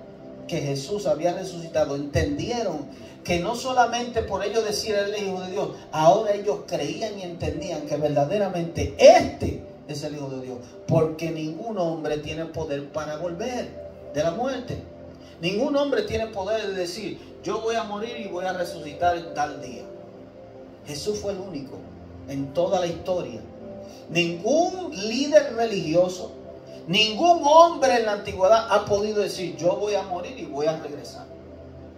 que Jesús había resucitado, entendieron que no solamente por ellos decir el Hijo de Dios, ahora ellos creían y entendían que verdaderamente este es el Hijo de Dios, porque ningún hombre tiene poder para volver de la muerte. Ningún hombre tiene poder de decir, yo voy a morir y voy a resucitar en tal día. Jesús fue el único en toda la historia. Ningún líder religioso, ningún hombre en la antigüedad ha podido decir, yo voy a morir y voy a regresar.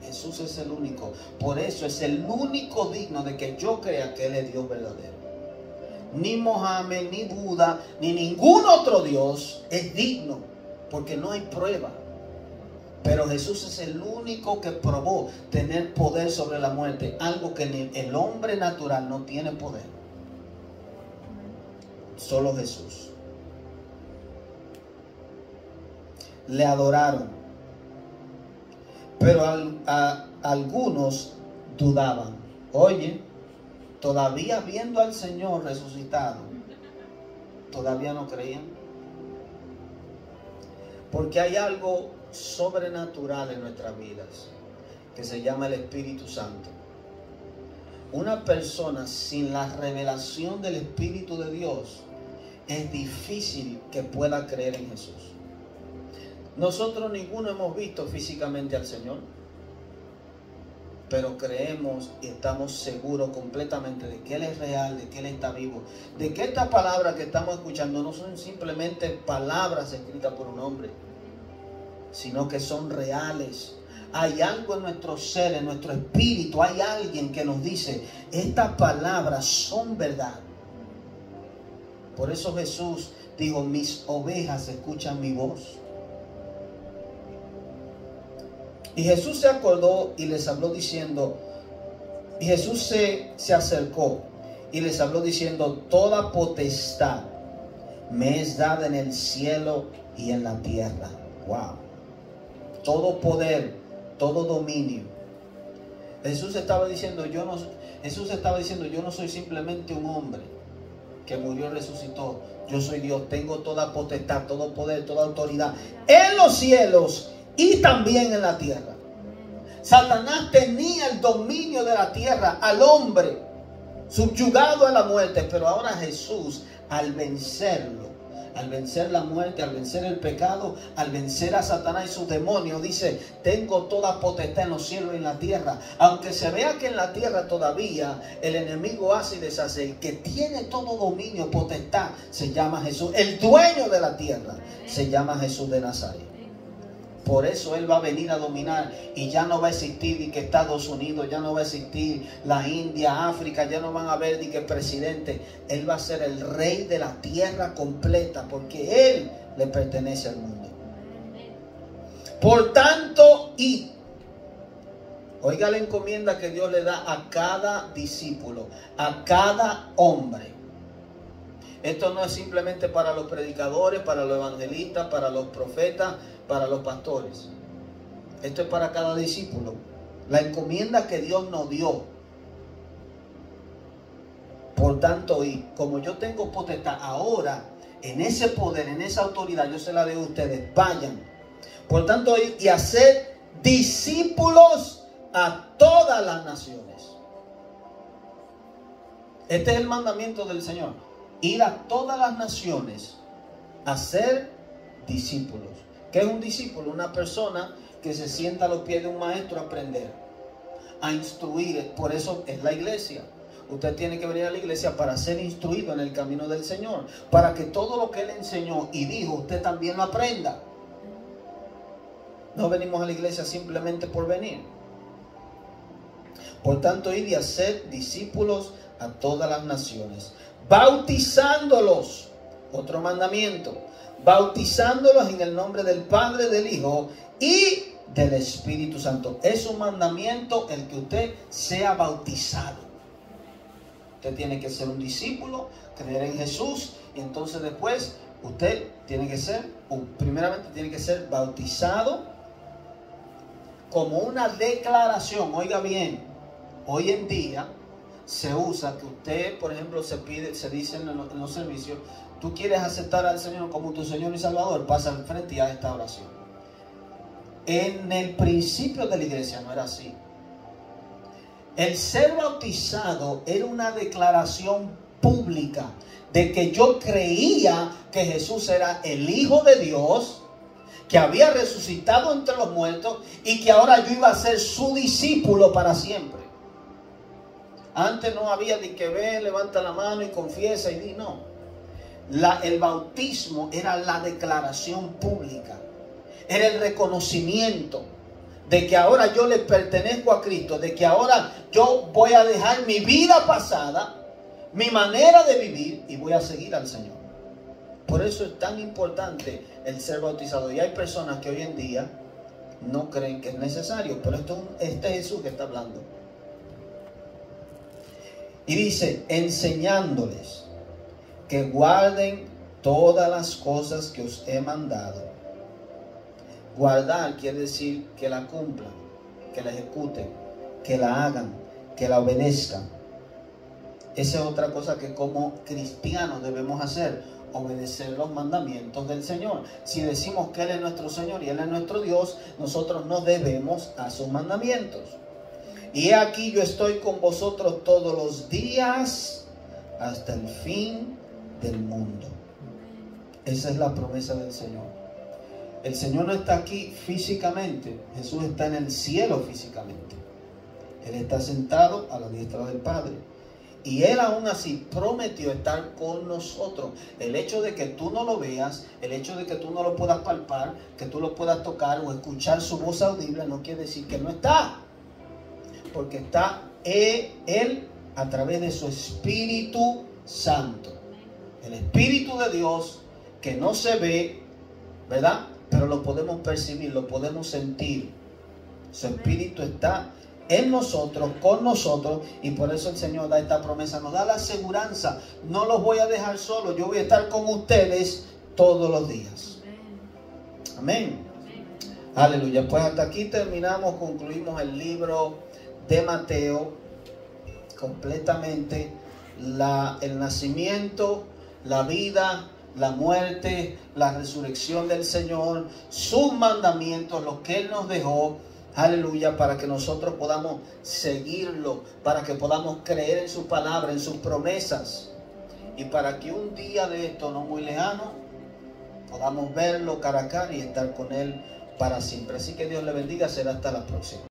Jesús es el único. Por eso es el único digno de que yo crea que Él es Dios verdadero. Ni Mohammed, ni Buda, ni ningún otro Dios es digno, porque no hay prueba. Pero Jesús es el único que probó tener poder sobre la muerte, algo que el hombre natural no tiene poder. Solo Jesús. Le adoraron, pero algunos dudaban. Oye, todavía viendo al Señor resucitado, todavía no creían. Porque hay algo sobrenatural en nuestras vidas que se llama el Espíritu Santo. Una persona sin la revelación del Espíritu de Dios es difícil que pueda creer en Jesús. Nosotros ninguno hemos visto físicamente al Señor, pero creemos y estamos seguros completamente de que Él es real, de que Él está vivo, de que estas palabras que estamos escuchando no son simplemente palabras escritas por un hombre, sino que son reales. Hay algo en nuestro ser, en nuestro espíritu, hay alguien que nos dice, estas palabras son verdad. Por eso Jesús dijo, mis ovejas escuchan mi voz. Y Jesús se acordó y les habló diciendo, y Jesús se acercó y les habló diciendo, toda potestad me es dada en el cielo y en la tierra. Wow. Todo poder, todo dominio. Jesús estaba diciendo, yo no soy simplemente un hombre que murió y resucitó. Yo soy Dios, tengo toda potestad, todo poder, toda autoridad en los cielos y también en la tierra. Satanás tenía el dominio de la tierra al hombre, subyugado a la muerte, pero ahora Jesús, al vencerlo, al vencer la muerte, al vencer el pecado, al vencer a Satanás y sus demonios, dice, tengo toda potestad en los cielos y en la tierra. Aunque se vea que en la tierra todavía el enemigo hace y deshace, el que tiene todo dominio, potestad, se llama Jesús. El dueño de la tierra se llama Jesús de Nazaret. Por eso Él va a venir a dominar y ya no va a existir ni que Estados Unidos, ya no va a existir la India, África, ya no van a haber ni que presidente. Él va a ser el rey de la tierra completa porque Él le pertenece al mundo. Por tanto, y oiga la encomienda que Dios le da a cada discípulo, a cada hombre. Esto no es simplemente para los predicadores, para los evangelistas, para los profetas, para los pastores. Esto es para cada discípulo. La encomienda que Dios nos dio. Por tanto, y como yo tengo potestad ahora, en ese poder, en esa autoridad, yo se la doy a ustedes. Vayan. Por tanto, y hacer discípulos a todas las naciones. Este es el mandamiento del Señor. Ir a todas las naciones a ser discípulos. ¿Qué es un discípulo? Una persona que se sienta a los pies de un maestro a aprender, a instruir. Por eso es la iglesia. Usted tiene que venir a la iglesia para ser instruido en el camino del Señor, para que todo lo que Él enseñó y dijo, usted también lo aprenda. No venimos a la iglesia simplemente por venir. Por tanto, ir y hacer discípulos a todas las naciones, bautizándolos, otro mandamiento, bautizándolos en el nombre del Padre, del Hijo y del Espíritu Santo. Es un mandamiento el que usted sea bautizado. Usted tiene que ser un discípulo, creer en Jesús, y entonces después usted tiene que ser, primeramente tiene que ser bautizado como una declaración. Oiga bien, hoy en día se usa que usted, por ejemplo, se dice en los servicios, tú quieres aceptar al Señor como tu Señor y Salvador, pasa al frente y haz esta oración. En el principio de la iglesia no era así. El ser bautizado era una declaración pública de que yo creía que Jesús era el Hijo de Dios, que había resucitado entre los muertos y que ahora yo iba a ser su discípulo para siempre. Antes no había de que ve, levanta la mano y confiesa y di, no. El bautismo era la declaración pública, era el reconocimiento de que ahora yo le pertenezco a Cristo, de que ahora yo voy a dejar mi vida pasada, mi manera de vivir y voy a seguir al Señor. Por eso es tan importante el ser bautizado. Y hay personas que hoy en día no creen que es necesario, pero este es Jesús que está hablando. Y dice, enseñándoles que guarden todas las cosas que os he mandado. Guardar quiere decir que la cumplan, que la ejecuten, que la hagan, que la obedezcan. Esa es otra cosa que como cristianos debemos hacer, obedecer los mandamientos del Señor. Si decimos que Él es nuestro Señor y Él es nuestro Dios, nosotros nos debemos a sus mandamientos. Y aquí yo estoy con vosotros todos los días hasta el fin del mundo. Esa es la promesa del Señor. El Señor no está aquí físicamente. Jesús está en el cielo físicamente. Él está sentado a la diestra del Padre. Y Él aún así prometió estar con nosotros. El hecho de que tú no lo veas, el hecho de que tú no lo puedas palpar, que tú lo puedas tocar o escuchar su voz audible, no quiere decir que no está. Porque está Él a través de su Espíritu Santo. El Espíritu de Dios que no se ve, ¿verdad? Pero lo podemos percibir, lo podemos sentir. Su Espíritu está en nosotros, con nosotros, y por eso el Señor da esta promesa, nos da la aseguranza: no los voy a dejar solos, yo voy a estar con ustedes todos los días. Amén. Aleluya. Pues hasta aquí terminamos, concluimos el libro de Mateo completamente, el nacimiento, la vida, la muerte, la resurrección del Señor, sus mandamientos, los que Él nos dejó. Aleluya, para que nosotros podamos seguirlo, para que podamos creer en su palabra, en sus promesas, y para que un día de esto no muy lejano podamos verlo cara a cara y estar con Él para siempre. Así que Dios le bendiga, será hasta la próxima.